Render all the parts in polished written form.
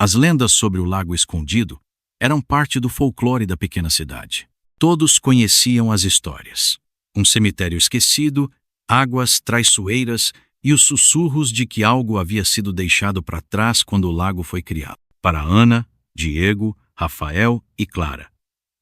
As lendas sobre o lago escondido eram parte do folclore da pequena cidade. Todos conheciam as histórias. Um cemitério esquecido, águas traiçoeiras e os sussurros de que algo havia sido deixado para trás quando o lago foi criado. Para Ana, Diego, Rafael e Clara,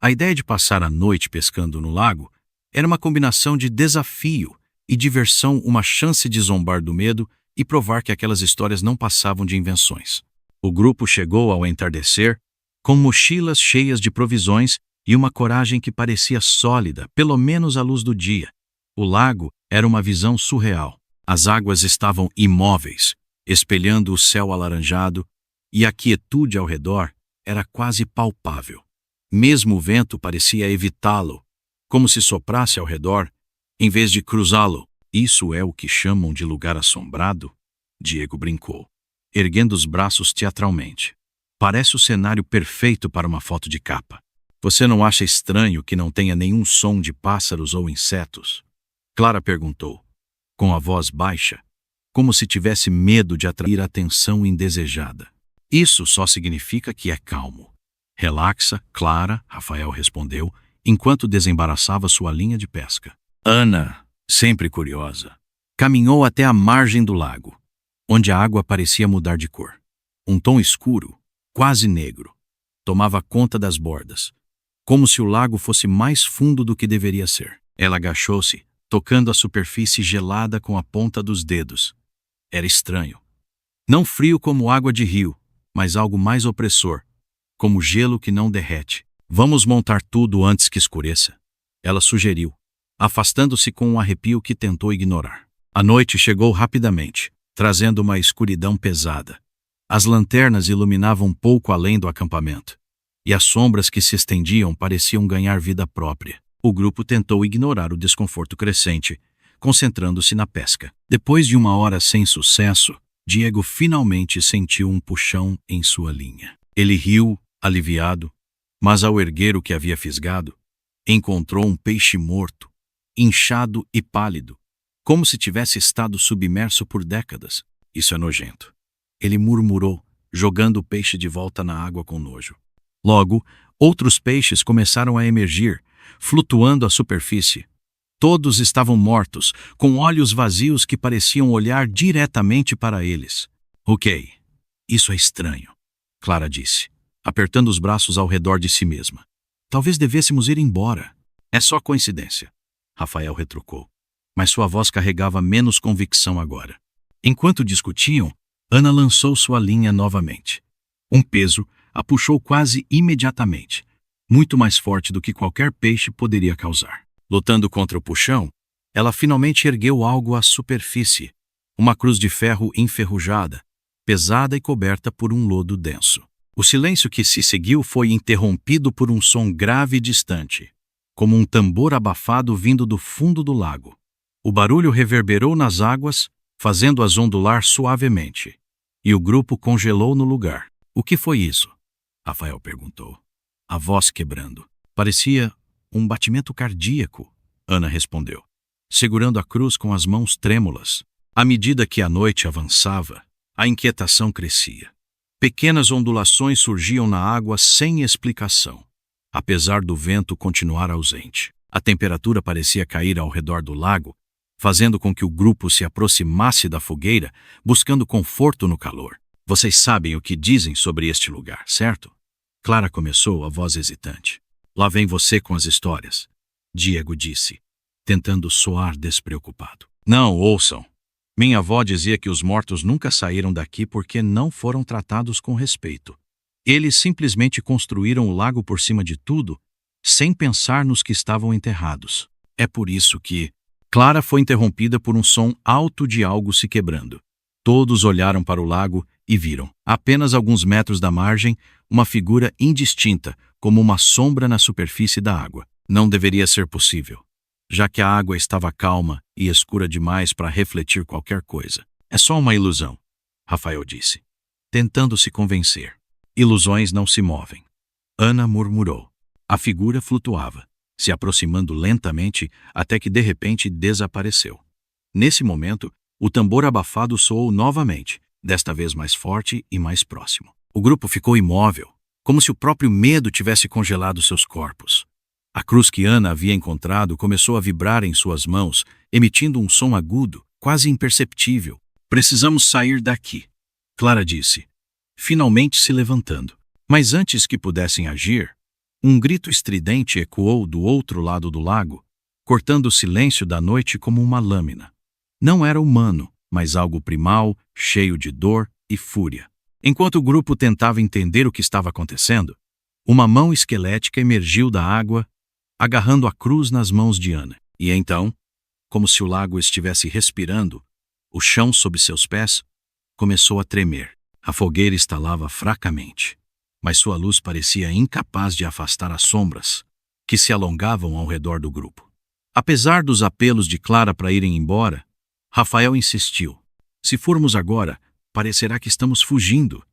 a ideia de passar a noite pescando no lago era uma combinação de desafio e diversão, uma chance de zombar do medo e provar que aquelas histórias não passavam de invenções. O grupo chegou ao entardecer, com mochilas cheias de provisões e uma coragem que parecia sólida, pelo menos à luz do dia. O lago era uma visão surreal. As águas estavam imóveis, espelhando o céu alaranjado, e a quietude ao redor era quase palpável. Mesmo o vento parecia evitá-lo, como se soprasse ao redor, em vez de cruzá-lo. Isso é o que chamam de lugar assombrado? Diego brincou, erguendo os braços teatralmente. Parece o cenário perfeito para uma foto de capa. Você não acha estranho que não tenha nenhum som de pássaros ou insetos? Clara perguntou, com a voz baixa, como se tivesse medo de atrair a atenção indesejada. Isso só significa que é calmo. Relaxa, Clara, Rafael respondeu, enquanto desembaraçava sua linha de pesca. Ana, sempre curiosa, caminhou até a margem do lago, onde a água parecia mudar de cor. Um tom escuro, quase negro, tomava conta das bordas, como se o lago fosse mais fundo do que deveria ser. Ela agachou-se, tocando a superfície gelada com a ponta dos dedos. Era estranho. Não frio como água de rio, mas algo mais opressor, como gelo que não derrete. Vamos montar tudo antes que escureça, ela sugeriu, afastando-se com um arrepio que tentou ignorar. A noite chegou rapidamente, trazendo uma escuridão pesada. As lanternas iluminavam pouco além do acampamento, e as sombras que se estendiam pareciam ganhar vida própria. O grupo tentou ignorar o desconforto crescente, concentrando-se na pesca. Depois de 1 hora sem sucesso, Diego finalmente sentiu um puxão em sua linha. Ele riu, aliviado, mas ao erguer o que havia fisgado, encontrou um peixe morto, inchado e pálido, como se tivesse estado submerso por décadas. Isso é nojento, ele murmurou, jogando o peixe de volta na água com nojo. Logo, outros peixes começaram a emergir, flutuando à superfície. Todos estavam mortos, com olhos vazios que pareciam olhar diretamente para eles. Ok, isso é estranho, Clara disse, apertando os braços ao redor de si mesma. Talvez devêssemos ir embora. É só coincidência, Rafael retrucou, mas sua voz carregava menos convicção agora. Enquanto discutiam, Ana lançou sua linha novamente. Um peso a puxou quase imediatamente, muito mais forte do que qualquer peixe poderia causar. Lutando contra o puxão, ela finalmente ergueu algo à superfície, uma cruz de ferro enferrujada, pesada e coberta por um lodo denso. O silêncio que se seguiu foi interrompido por um som grave e distante, como um tambor abafado vindo do fundo do lago. O barulho reverberou nas águas, fazendo-as ondular suavemente, e o grupo congelou no lugar. O que foi isso? Rafael perguntou, a voz quebrando. Parecia um batimento cardíaco, Ana respondeu, segurando a cruz com as mãos trêmulas. À medida que a noite avançava, a inquietação crescia. Pequenas ondulações surgiam na água sem explicação, apesar do vento continuar ausente. A temperatura parecia cair ao redor do lago, fazendo com que o grupo se aproximasse da fogueira, buscando conforto no calor. Vocês sabem o que dizem sobre este lugar, certo? Clara começou, a voz hesitante. Lá vem você com as histórias, Diego disse, tentando soar despreocupado. Não, ouçam. Minha avó dizia que os mortos nunca saíram daqui porque não foram tratados com respeito. Eles simplesmente construíram o lago por cima de tudo, sem pensar nos que estavam enterrados. É por isso que... Clara foi interrompida por um som alto de algo se quebrando. Todos olharam para o lago e viram, a apenas alguns metros da margem, uma figura indistinta, como uma sombra na superfície da água. Não deveria ser possível, já que a água estava calma e escura demais para refletir qualquer coisa. É só uma ilusão, Rafael disse, tentando se convencer. Ilusões não se movem. Ana murmurou. A figura flutuava, se aproximando lentamente até que de repente desapareceu. Nesse momento, o tambor abafado soou novamente, desta vez mais forte e mais próximo. O grupo ficou imóvel, como se o próprio medo tivesse congelado seus corpos. A cruz que Ana havia encontrado começou a vibrar em suas mãos, emitindo um som agudo, quase imperceptível. Precisamos sair daqui, Clara disse, finalmente se levantando. Mas antes que pudessem agir, um grito estridente ecoou do outro lado do lago, cortando o silêncio da noite como uma lâmina. Não era humano, mas algo primal, cheio de dor e fúria. Enquanto o grupo tentava entender o que estava acontecendo, uma mão esquelética emergiu da água, agarrando a cruz nas mãos de Ana. E então, como se o lago estivesse respirando, o chão sob seus pés começou a tremer. A fogueira estalava fracamente, mas sua luz parecia incapaz de afastar as sombras que se alongavam ao redor do grupo. Apesar dos apelos de Clara para irem embora, Rafael insistiu. Se formos agora, parecerá que estamos fugindo.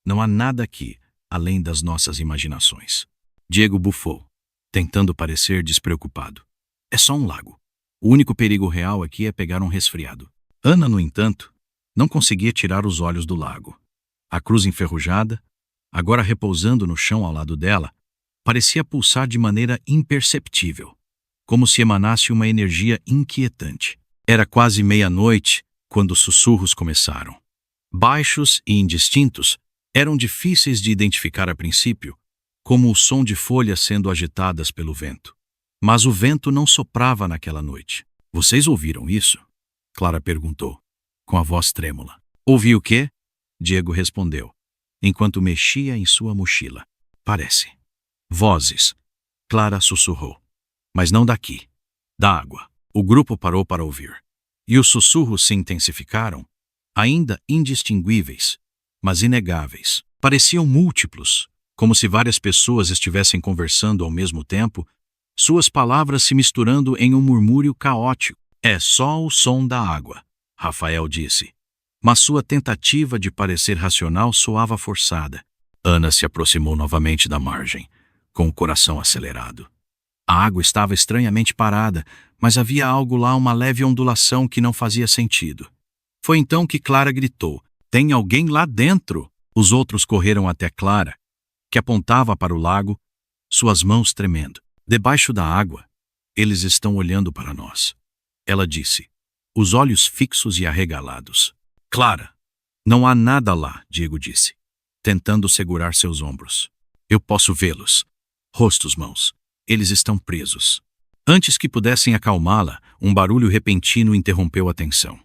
Não há nada aqui, além das nossas imaginações. Diego bufou, tentando parecer despreocupado. É só um lago. O único perigo real aqui é pegar um resfriado. Ana, no entanto, não conseguia tirar os olhos do lago. A cruz enferrujada, agora repousando no chão ao lado dela, parecia pulsar de maneira imperceptível, como se emanasse uma energia inquietante. Era quase meia-noite quando os sussurros começaram. Baixos e indistintos, eram difíceis de identificar a princípio, como o som de folhas sendo agitadas pelo vento. Mas o vento não soprava naquela noite. Vocês ouviram isso? Clara perguntou, com a voz trêmula. Ouvi o quê? Diego respondeu, enquanto mexia em sua mochila. Parece. Vozes. Clara sussurrou. Mas não daqui. Da água. O grupo parou para ouvir. E os sussurros se intensificaram, ainda indistinguíveis, mas inegáveis. Pareciam múltiplos, como se várias pessoas estivessem conversando ao mesmo tempo, suas palavras se misturando em um murmúrio caótico. É só o som da água, Rafael disse. Mas sua tentativa de parecer racional soava forçada. Ana se aproximou novamente da margem, com o coração acelerado. A água estava estranhamente parada, mas havia algo lá, uma leve ondulação que não fazia sentido. Foi então que Clara gritou, tem alguém lá dentro! Os outros correram até Clara, que apontava para o lago, suas mãos tremendo. Debaixo da água, eles estão olhando para nós. Ela disse, os olhos fixos e arregalados. Clara, não há nada lá, Diego disse, tentando segurar seus ombros. Eu posso vê-los. Rostos, mãos. Eles estão presos. Antes que pudessem acalmá-la, um barulho repentino interrompeu a tensão.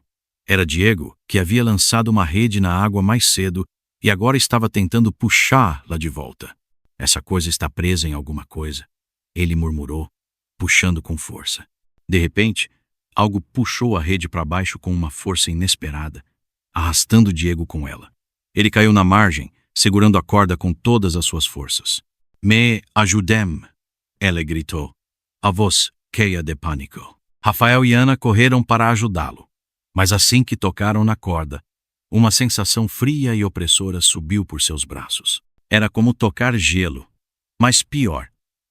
Era Diego, que havia lançado uma rede na água mais cedo e agora estava tentando puxá-la de volta. Essa coisa está presa em alguma coisa, ele murmurou, puxando com força. De repente, algo puxou a rede para baixo com uma força inesperada, arrastando Diego com ela. Ele caiu na margem, segurando a corda com todas as suas forças. Me ajudem, ela gritou, a voz cheia de pânico. Rafael e Ana correram para ajudá-lo, mas assim que tocaram na corda, uma sensação fria e opressora subiu por seus braços. Era como tocar gelo, mas pior,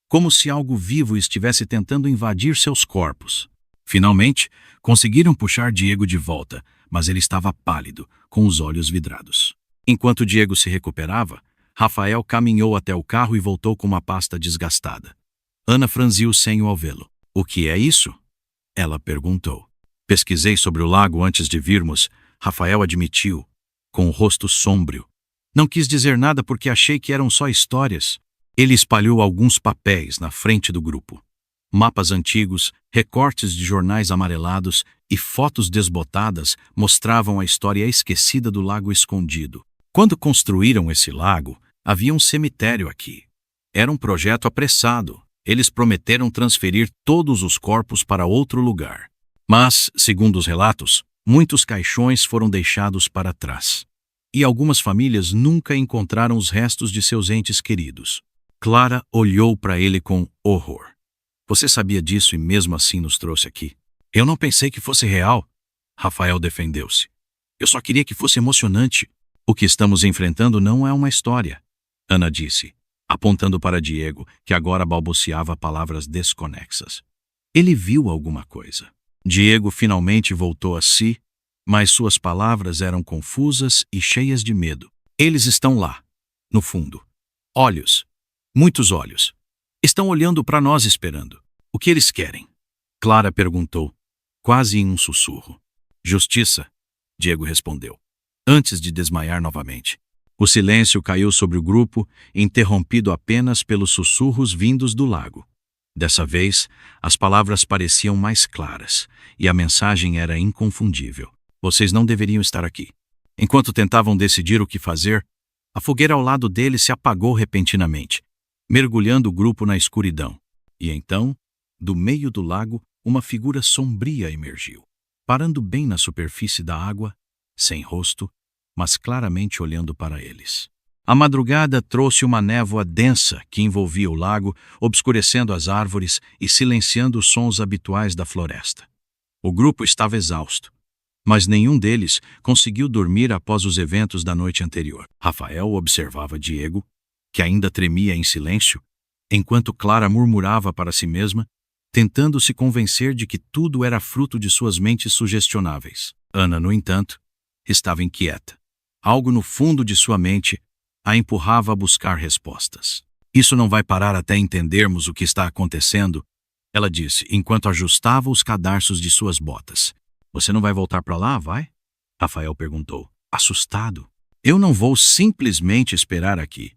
como se algo vivo estivesse tentando invadir seus corpos. Finalmente, conseguiram puxar Diego de volta, mas ele estava pálido, com os olhos vidrados. Enquanto Diego se recuperava, Rafael caminhou até o carro e voltou com uma pasta desgastada. Ana franziu o senho ao vê-lo. O que é isso? Ela perguntou. Pesquisei sobre o lago antes de virmos, Rafael admitiu, com o rosto sômbrio. Não quis dizer nada porque achei que eram só histórias. Ele espalhou alguns papéis na frente do grupo. Mapas antigos, recortes de jornais amarelados e fotos desbotadas mostravam a história esquecida do lago escondido. Quando construíram esse lago, havia um cemitério aqui. Era um projeto apressado. Eles prometeram transferir todos os corpos para outro lugar. Mas, segundo os relatos, muitos caixões foram deixados para trás. E algumas famílias nunca encontraram os restos de seus entes queridos. Clara olhou para ele com horror. Você sabia disso e mesmo assim nos trouxe aqui? Eu não pensei que fosse real. Rafael defendeu-se. Eu só queria que fosse emocionante. O que estamos enfrentando não é uma história, Ana disse, apontando para Diego, que agora balbuciava palavras desconexas. Ele viu alguma coisa. Diego finalmente voltou a si, mas suas palavras eram confusas e cheias de medo. Eles estão lá. No fundo. Olhos. Muitos olhos. Estão olhando para nós esperando. O que eles querem? Clara perguntou, quase em um sussurro. Justiça, Diego respondeu, antes de desmaiar novamente. O silêncio caiu sobre o grupo, interrompido apenas pelos sussurros vindos do lago. Dessa vez, as palavras pareciam mais claras, e a mensagem era inconfundível. Vocês não deveriam estar aqui. Enquanto tentavam decidir o que fazer, a fogueira ao lado deles se apagou repentinamente, mergulhando o grupo na escuridão. E então, do meio do lago, uma figura sombria emergiu, parando bem na superfície da água, sem rosto, mas claramente olhando para eles. A madrugada trouxe uma névoa densa que envolvia o lago, obscurecendo as árvores e silenciando os sons habituais da floresta. O grupo estava exausto, mas nenhum deles conseguiu dormir após os eventos da noite anterior. Rafael observava Diego, que ainda tremia em silêncio, enquanto Clara murmurava para si mesma, tentando se convencer de que tudo era fruto de suas mentes sugestionáveis. Ana, no entanto, estava inquieta. Algo no fundo de sua mente a empurrava a buscar respostas. Isso não vai parar até entendermos o que está acontecendo, ela disse, enquanto ajustava os cadarços de suas botas. Você não vai voltar para lá, vai? Rafael perguntou, assustado. Eu não vou simplesmente esperar aqui.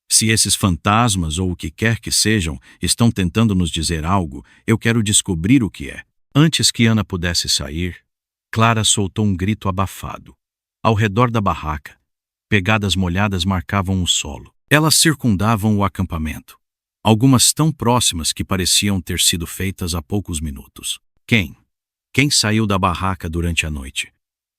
Se esses fantasmas ou o que quer que sejam estão tentando nos dizer algo, eu quero descobrir o que é. Antes que Ana pudesse sair, Clara soltou um grito abafado. Ao redor da barraca, pegadas molhadas marcavam o solo. Elas circundavam o acampamento, algumas tão próximas que pareciam ter sido feitas há poucos minutos. Quem? Quem saiu da barraca durante a noite?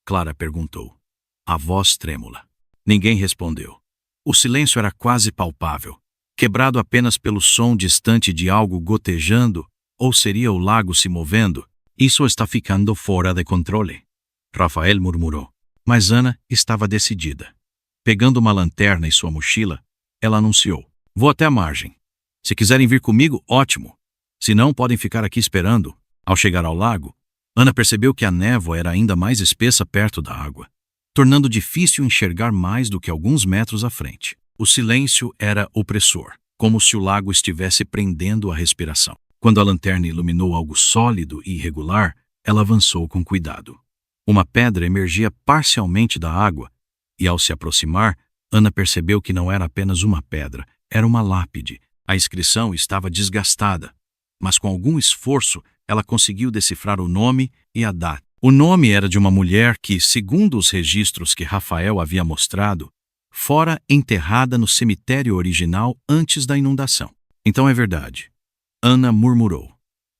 Clara perguntou, a voz trêmula. Ninguém respondeu. O silêncio era quase palpável, quebrado apenas pelo som distante de algo gotejando, ou seria o lago se movendo. Isso está ficando fora de controle, Rafael murmurou. Mas Ana estava decidida. Pegando uma lanterna e sua mochila, ela anunciou, vou até a margem. Se quiserem vir comigo, ótimo. Se não, podem ficar aqui esperando. Ao chegar ao lago, Ana percebeu que a névoa era ainda mais espessa perto da água, tornando difícil enxergar mais do que alguns metros à frente. O silêncio era opressor, como se o lago estivesse prendendo a respiração. Quando a lanterna iluminou algo sólido e irregular, ela avançou com cuidado. Uma pedra emergia parcialmente da água, e ao se aproximar, Ana percebeu que não era apenas uma pedra, era uma lápide. A inscrição estava desgastada, mas com algum esforço, ela conseguiu decifrar o nome e a data. O nome era de uma mulher que, segundo os registros que Rafael havia mostrado, fora enterrada no cemitério original antes da inundação. Então é verdade. Ana murmurou.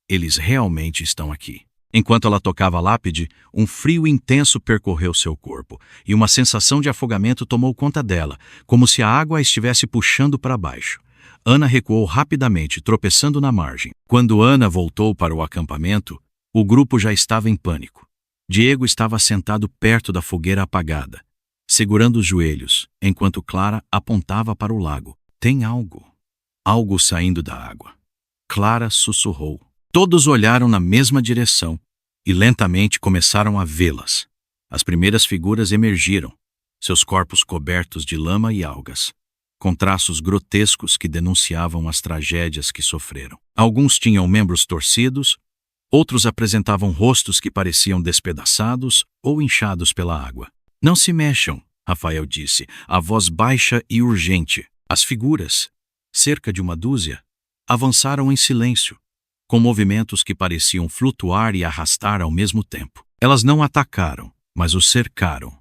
Eles realmente estão aqui. Enquanto ela tocava a lápide, um frio intenso percorreu seu corpo, e uma sensação de afogamento tomou conta dela, como se a água a estivesse puxando para baixo. Ana recuou rapidamente, tropeçando na margem. Quando Ana voltou para o acampamento, o grupo já estava em pânico. Diego estava sentado perto da fogueira apagada, segurando os joelhos, enquanto Clara apontava para o lago. Tem algo. Algo saindo da água. Clara sussurrou. Todos olharam na mesma direção e lentamente começaram a vê-las. As primeiras figuras emergiram, seus corpos cobertos de lama e algas, com traços grotescos que denunciavam as tragédias que sofreram. Alguns tinham membros torcidos, outros apresentavam rostos que pareciam despedaçados ou inchados pela água. Não se mexam, Rafael disse, a voz baixa e urgente. As figuras, cerca de uma dúzia, avançaram em silêncio, com movimentos que pareciam flutuar e arrastar ao mesmo tempo. Elas não atacaram, mas o cercaram,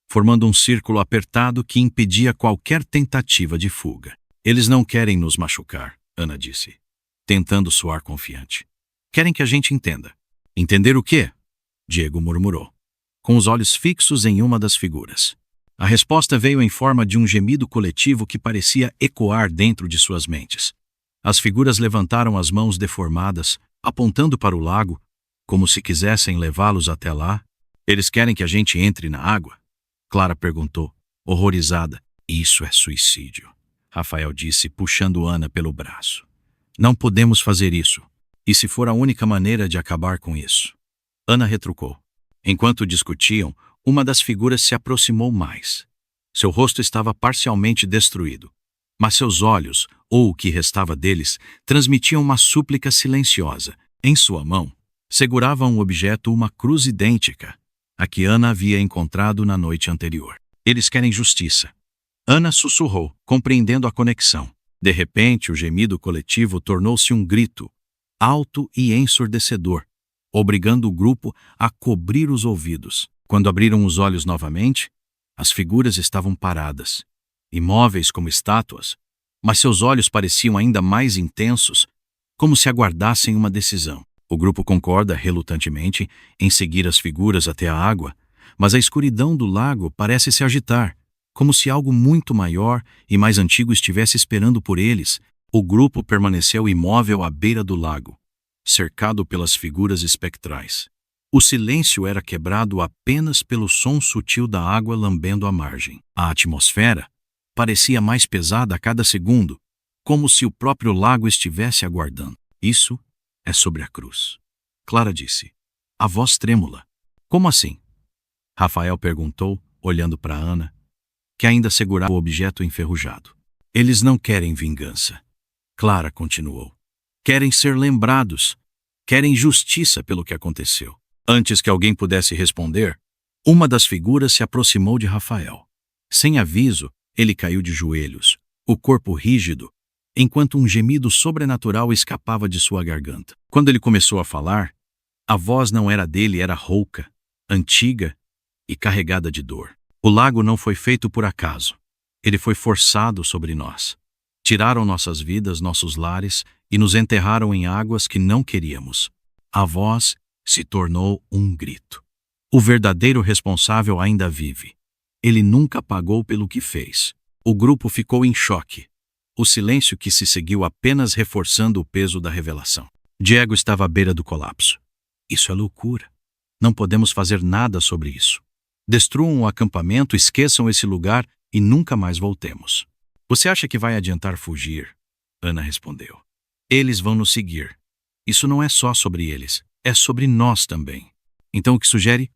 formando um círculo apertado que impedia qualquer tentativa de fuga. Eles não querem nos machucar, Ana disse, tentando soar confiante. Querem que a gente entenda. Entender o quê? Diego murmurou, com os olhos fixos em uma das figuras. A resposta veio em forma de um gemido coletivo que parecia ecoar dentro de suas mentes. As figuras levantaram as mãos deformadas, apontando para o lago, como se quisessem levá-los até lá. Eles querem que a gente entre na água? Clara perguntou, horrorizada. Isso é suicídio, Rafael disse, puxando Ana pelo braço. Não podemos fazer isso. E se for a única maneira de acabar com isso? Ana retrucou. Enquanto discutiam, uma das figuras se aproximou mais. Seu rosto estava parcialmente destruído, mas seus olhos, ou o que restava deles, transmitiam uma súplica silenciosa. Em sua mão, segurava um objeto, uma cruz idêntica à que Ana havia encontrado na noite anterior. Eles querem justiça. Ana sussurrou, compreendendo a conexão. De repente, o gemido coletivo tornou-se um grito, alto e ensurdecedor, obrigando o grupo a cobrir os ouvidos. Quando abriram os olhos novamente, as figuras estavam paradas, imóveis como estátuas, mas seus olhos pareciam ainda mais intensos, como se aguardassem uma decisão. O grupo concorda relutantemente em seguir as figuras até a água, mas a escuridão do lago parece se agitar, como se algo muito maior e mais antigo estivesse esperando por eles. O grupo permaneceu imóvel à beira do lago, cercado pelas figuras espectrais. O silêncio era quebrado apenas pelo som sutil da água lambendo a margem. A atmosfera parecia mais pesada a cada segundo, como se o próprio lago estivesse aguardando. Isso é sobre a cruz. Clara disse, a voz trêmula. Como assim? Rafael perguntou, olhando para Ana, que ainda segurava o objeto enferrujado. Eles não querem vingança. Clara continuou. Querem ser lembrados. Querem justiça pelo que aconteceu. Antes que alguém pudesse responder, uma das figuras se aproximou de Rafael. Sem aviso, ele caiu de joelhos, o corpo rígido, enquanto um gemido sobrenatural escapava de sua garganta. Quando ele começou a falar, a voz não era dele, era rouca, antiga e carregada de dor. O lago não foi feito por acaso. Ele foi forçado sobre nós. Tiraram nossas vidas, nossos lares e nos enterraram em águas que não queríamos. A voz se tornou um grito. O verdadeiro responsável ainda vive. Ele nunca pagou pelo que fez. O grupo ficou em choque. O silêncio que se seguiu apenas reforçando o peso da revelação. Diego estava à beira do colapso. Isso é loucura. Não podemos fazer nada sobre isso. Destruam o acampamento, esqueçam esse lugar e nunca mais voltemos. Você acha que vai adiantar fugir? Ana respondeu. Eles vão nos seguir. Isso não é só sobre eles, é sobre nós também. Então o que sugere?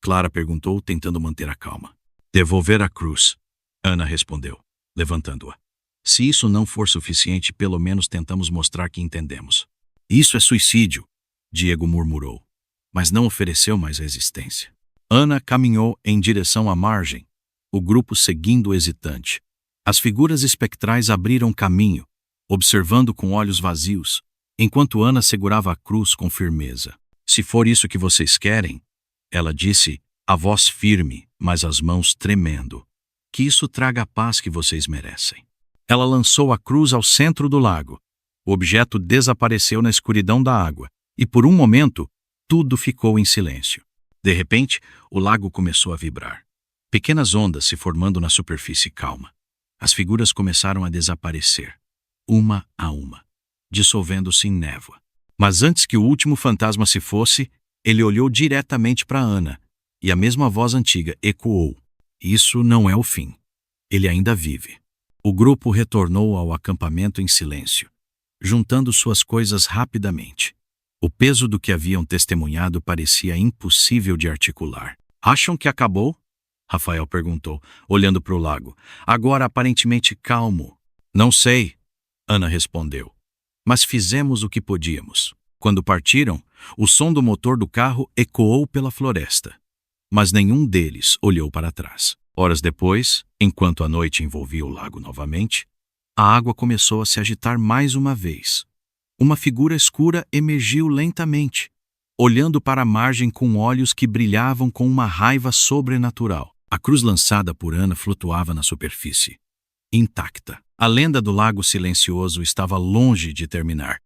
Clara perguntou, tentando manter a calma. Devolver a cruz. Ana respondeu, levantando-a. Se isso não for suficiente, pelo menos tentamos mostrar que entendemos. Isso é suicídio, Diego murmurou, mas não ofereceu mais resistência. Ana caminhou em direção à margem, o grupo seguindo hesitante. As figuras espectrais abriram caminho, observando com olhos vazios, enquanto Ana segurava a cruz com firmeza. Se for isso que vocês querem, ela disse, a voz firme, mas as mãos tremendo, que isso traga a paz que vocês merecem. Ela lançou a cruz ao centro do lago. O objeto desapareceu na escuridão da água, e por um momento, tudo ficou em silêncio. De repente, o lago começou a vibrar. Pequenas ondas se formando na superfície calma. As figuras começaram a desaparecer, uma a uma, dissolvendo-se em névoa. Mas antes que o último fantasma se fosse, ele olhou diretamente para Ana, e a mesma voz antiga ecoou. Isso não é o fim. Ele ainda vive. O grupo retornou ao acampamento em silêncio, juntando suas coisas rapidamente. O peso do que haviam testemunhado parecia impossível de articular. Acham que acabou? Rafael perguntou, olhando para o lago, agora aparentemente calmo. Não sei, Ana respondeu. Mas fizemos o que podíamos. Quando partiram, o som do motor do carro ecoou pela floresta. Mas nenhum deles olhou para trás. Horas depois, enquanto a noite envolvia o lago novamente, a água começou a se agitar mais uma vez. Uma figura escura emergiu lentamente, olhando para a margem com olhos que brilhavam com uma raiva sobrenatural. A cruz lançada por Ana flutuava na superfície, intacta. A lenda do lago silencioso estava longe de terminar.